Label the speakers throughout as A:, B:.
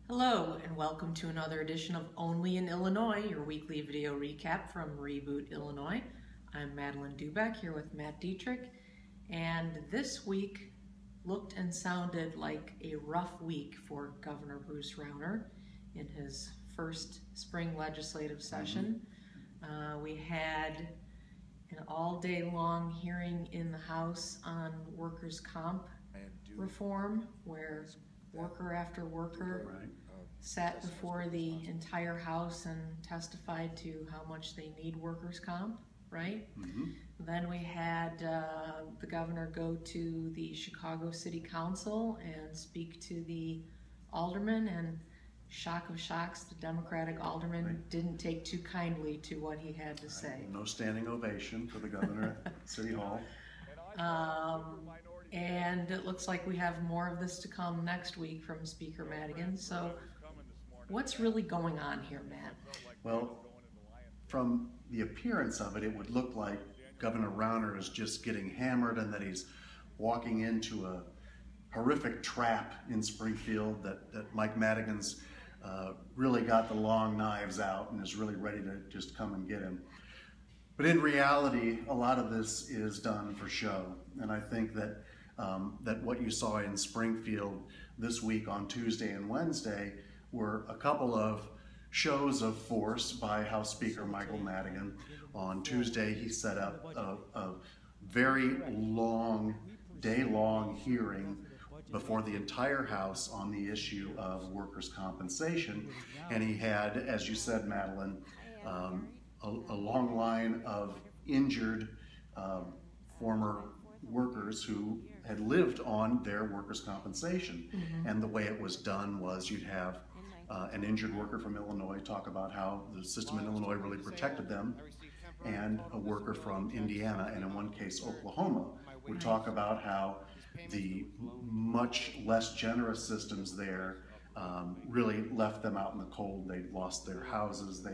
A: Hello and welcome to another edition of Only in Illinois, your weekly video recap from Reboot Illinois. I'm Madeline Dubeck here with Matt Dietrich, and this week looked and sounded like a rough week for Governor Bruce Rauner in his first spring legislative session. We had an all-day long hearing in the House on workers' comp reform, where worker after worker sat before the entire House and testified to how much they need workers' comp, right? Then we had the governor go to the Chicago City Council and speak to the aldermen, and shock of shocks, the Democratic alderman didn't take too kindly to what he had to say.
B: No standing ovation for the governor at City Hall.
A: And it looks like we have more of this to come next week from Speaker Madigan. So what's really going on here, Matt?
B: Well, from the appearance of it, it would look like Governor Rauner is just getting hammered and that he's walking into a horrific trap in Springfield, that Mike Madigan's really got the long knives out and is really ready to just come and get him. But in reality, a lot of this is done for show. And I think that that what you saw in Springfield this week on Tuesday and Wednesday were a couple of shows of force by House Speaker Michael Madigan. On Tuesday, he set up a very long, day-long hearing before the entire House on the issue of workers' compensation. And he had, as you said, Madeline, a long line of injured former workers who had lived on their workers' compensation. And the way it was done was you'd have an injured worker from Illinois talk about how the system in Illinois really protected them, and a worker from Indiana, and in one case Oklahoma, would talk about how the much less generous systems there really left them out in the cold. They lost their houses,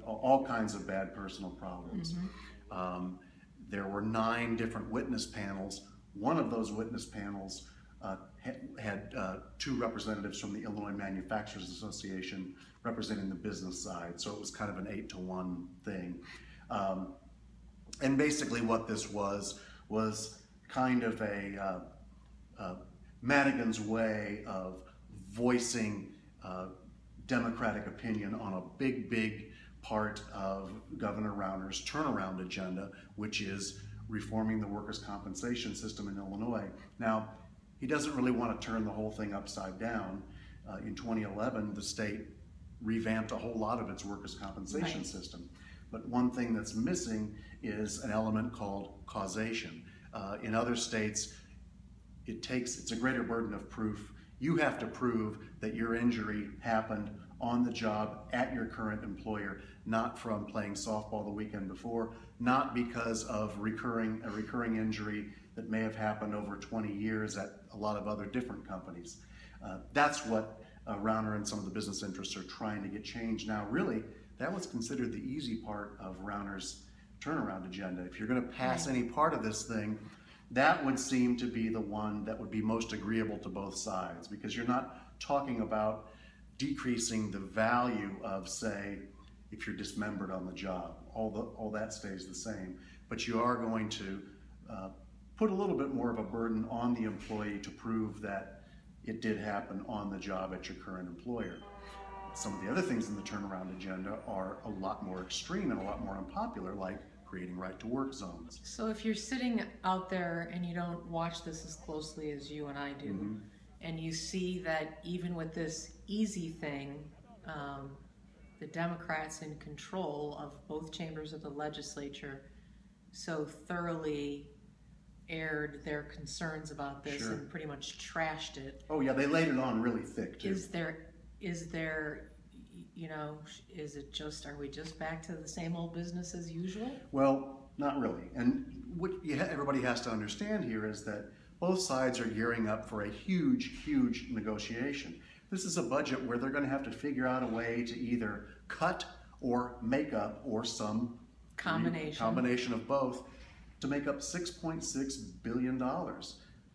B: all kinds of bad personal problems. There were 9 different witness panels. One of those witness panels had 2 representatives from the Illinois Manufacturers Association representing the business side, so it was kind of an 8-to-1 thing. And basically what this was kind of a Madigan's way of voicing Democratic opinion on a big part of Governor Rauner's turnaround agenda, which is reforming the workers' compensation system in Illinois. Now, he doesn't really want to turn the whole thing upside down. In 2011, the state revamped a whole lot of its workers' compensation system. But one thing that's missing is an element called causation. In other states, it's a greater burden of proof. You have to prove that your injury happened on the job at your current employer, not from playing softball the weekend before, not because of a recurring injury that may have happened over 20 years at a lot of other different companies. That's what Rauner and some of the business interests are trying to get changed now. Really, that was considered the easy part of Rauner's turnaround agenda. If you're going to pass any part of this thing, that would seem to be the one that would be most agreeable to both sides, because you're not talking about decreasing the value of, say, if you're dismembered on the job. All that stays the same, but you are going to put a little bit more of a burden on the employee to prove that it did happen on the job at your current employer. Some of the other things in the turnaround agenda are a lot more extreme and a lot more unpopular, like creating right-to-work zones.
A: So if you're sitting out there and you don't watch this as closely as you and I do, and you see that even with this easy thing, the Democrats in control of both chambers of the legislature so thoroughly aired their concerns about this and pretty much trashed it.
B: Oh yeah, they laid it on really thick too.
A: Is there, you know, are we just back to the same old business as usual?
B: Well, not really. And what everybody has to understand here is that both sides are gearing up for a huge negotiation. This is a budget where they're going to have to figure out a way to either cut or make up, or some combination of both, to make up $6.6 billion.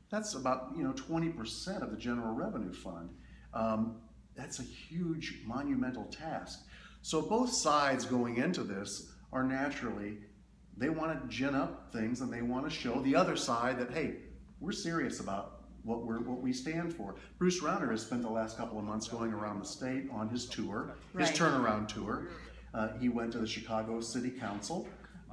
B: That's about 20% of the general revenue fund. that's a huge, monumental task. So both sides going into this are naturally, they want to gin up things and they want to show the other side that, hey, we're serious about what we stand for. Bruce Rauner has spent the last couple of months going around the state on his tour, his turnaround tour. He went to the Chicago City Council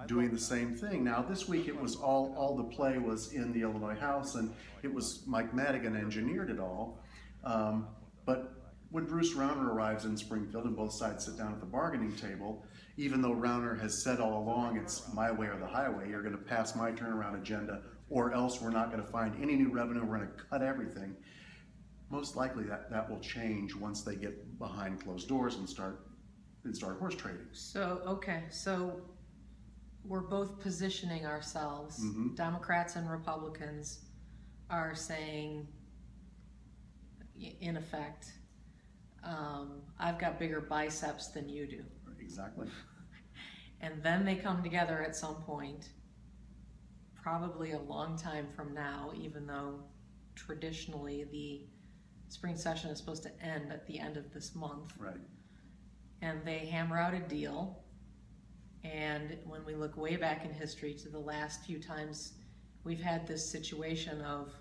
B: doing the same thing. Now this week it was all the play was in the Illinois House, and it was Mike Madigan engineered it all. But when Bruce Rauner arrives in Springfield and both sides sit down at the bargaining table, even though Rauner has said all along it's my way or the highway, you're going to pass my turnaround agenda or else we're not going to find any new revenue, we're going to cut everything. Most likely that will change once they get behind closed doors and start horse trading.
A: So, okay, so we're both positioning ourselves. Democrats and Republicans are saying, in effect, I've got bigger biceps than you do.
B: Exactly.
A: And then they come together at some point, probably a long time from now, even though traditionally the spring session is supposed to end at the end of this month.
B: Right.
A: And they hammer out a deal. And when we look way back in history to the last few times we've had this situation of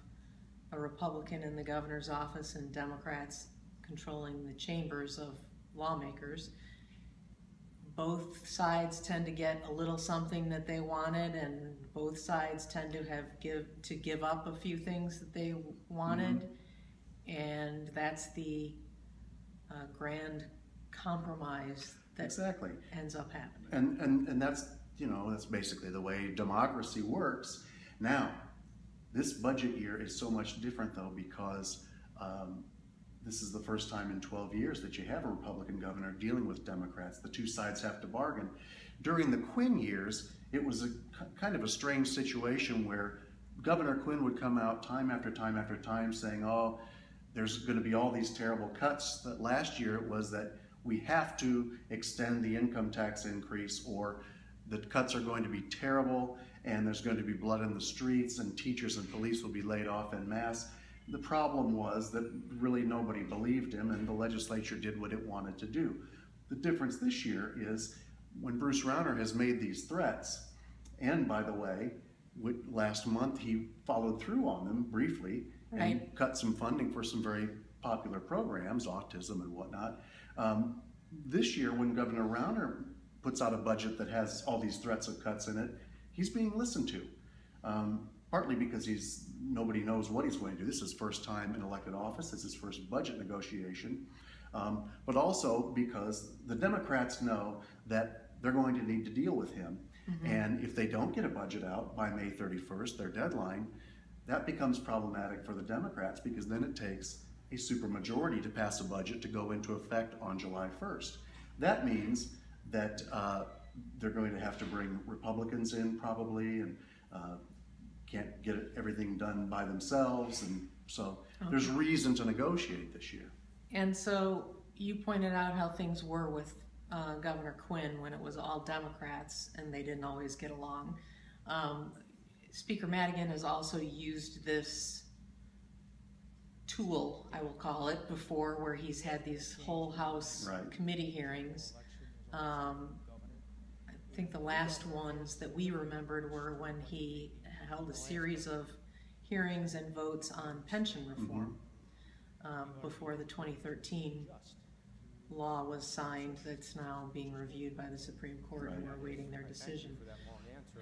A: a Republican in the governor's office and Democrats controlling the chambers of lawmakers, both sides tend to get a little something that they wanted, and both sides tend to give up a few things that they wanted, and that's the grand compromise that
B: exactly
A: ends up happening.
B: And that's, that's basically the way democracy works. Now, this budget year is so much different though, because this is the first time in 12 years that you have a Republican governor dealing with Democrats. The two sides have to bargain. During the Quinn years, it was a kind of a strange situation where Governor Quinn would come out time after time after time saying, oh, there's going to be all these terrible cuts. That last year it was that we have to extend the income tax increase, or the cuts are going to be terrible and there's going to be blood in the streets and teachers and police will be laid off en masse. The problem was that really nobody believed him, and the legislature did what it wanted to do. The difference this year is when Bruce Rauner has made these threats, and by the way, last month he followed through on them briefly and cut some funding for some very popular programs, autism and whatnot. This year, when Governor Rauner puts out a budget that has all these threats of cuts in it, he's being listened to. Partly because nobody knows what he's going to do. This is his first time in elected office. This is his first budget negotiation. But also because the Democrats know that they're going to need to deal with him. And if they don't get a budget out by May 31st, their deadline, that becomes problematic for the Democrats, because then it takes a supermajority to pass a budget to go into effect on July 1st. That means that they're going to have to bring Republicans in probably, and can't get everything done by themselves, and so there's reason to negotiate this year. And
A: so you pointed out how things were with Governor Quinn when it was all Democrats and they didn't always get along. Speaker Madigan has also used this tool, I will call it, before, where he's had these whole House committee hearings. I think the last ones that we remembered were when he held a series of hearings and votes on pension reform before the 2013 law was signed. That's now being reviewed by the Supreme Court, and we're awaiting their decision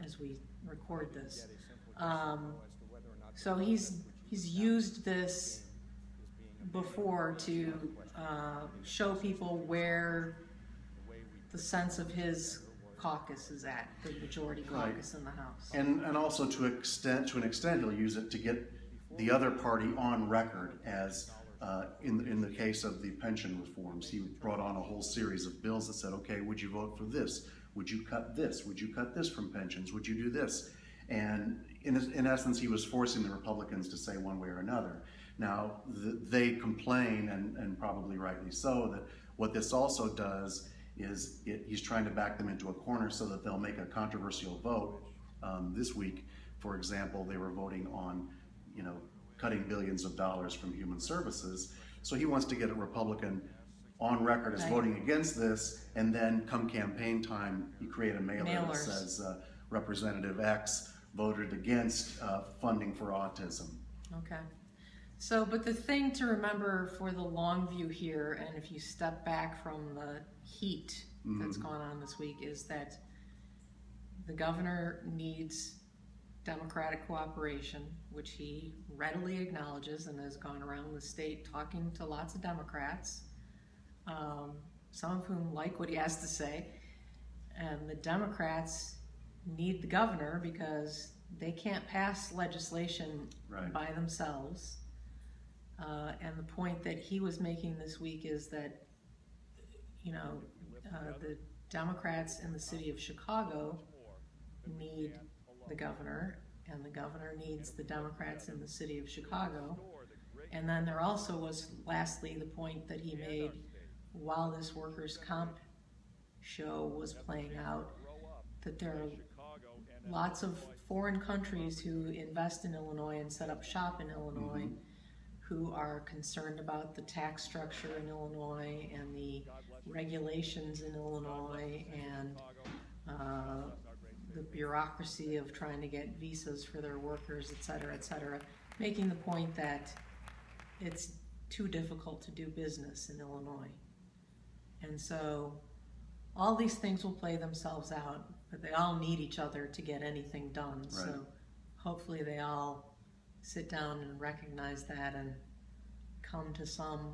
A: as we record this. So he's used this before to show people where the sense of his caucus is at, the majority caucus in the House. And
B: also to an extent he'll use it to get the other party on record, as in the case of the pension reforms. He brought on a whole series of bills that said, okay, would you vote for this? Would you cut this? Would you cut this from pensions? Would you do this? And in essence, he was forcing the Republicans to say one way or another. Now, they complain, and probably rightly so, that what this also does is he's trying to back them into a corner so that they'll make a controversial vote. This week, for example, they were voting on, cutting billions of dollars from human services. So he wants to get a Republican on record as
A: Right.
B: voting against this, and then come campaign time, you create a mailer that
A: Mailers.
B: says Representative X voted against funding for autism.
A: Okay. So, but the thing to remember for the long view here, and if you step back from the heat that's gone on this week, is that the governor needs Democratic cooperation, which he readily acknowledges and has gone around the state talking to lots of Democrats, some of whom like what he has to say. And the Democrats need the governor because they can't pass legislation
B: Right.
A: by themselves. And the point that he was making this week is that, the Democrats in the city of Chicago need the governor, and the governor needs the Democrats in the city of Chicago. And then there also was, lastly, the point that he made while this workers' comp show was playing out, that there are lots of foreign countries who invest in Illinois and set up shop in Illinois, who are concerned about the tax structure in Illinois and the regulations in Illinois and the bureaucracy of trying to get visas for their workers, et cetera, making the point that it's too difficult to do business in Illinois. And so all these things will play themselves out, but they all need each other to get anything done. Right. So hopefully they all sit down and recognize that and come to some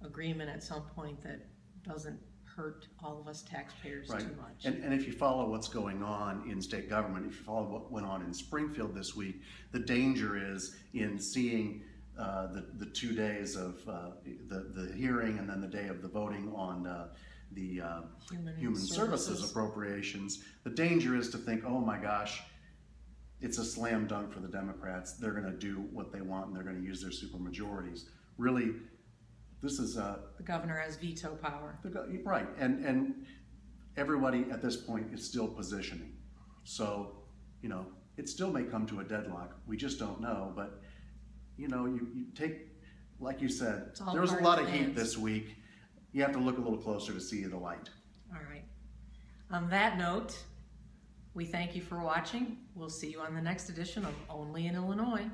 A: agreement at some point that doesn't hurt all of us taxpayers
B: Right.
A: too much.
B: And if you follow what's going on in state government, if you follow what went on in Springfield this week, the danger is in seeing the 2 days of the hearing and then the day of the voting on the Human Services appropriations. The danger is to think, oh my gosh, it's a slam dunk for the Democrats. They're going to do what they want and they're going to use their supermajorities. Really, this is the
A: governor has veto power.
B: Right, and everybody at this point is still positioning. So, it still may come to a deadlock. We just don't know. But, you take, like you said, there was a lot of heat this week. You have to look a little closer to see the light.
A: All right. On that note, we thank you for watching. We'll see you on the next edition of Only in Illinois.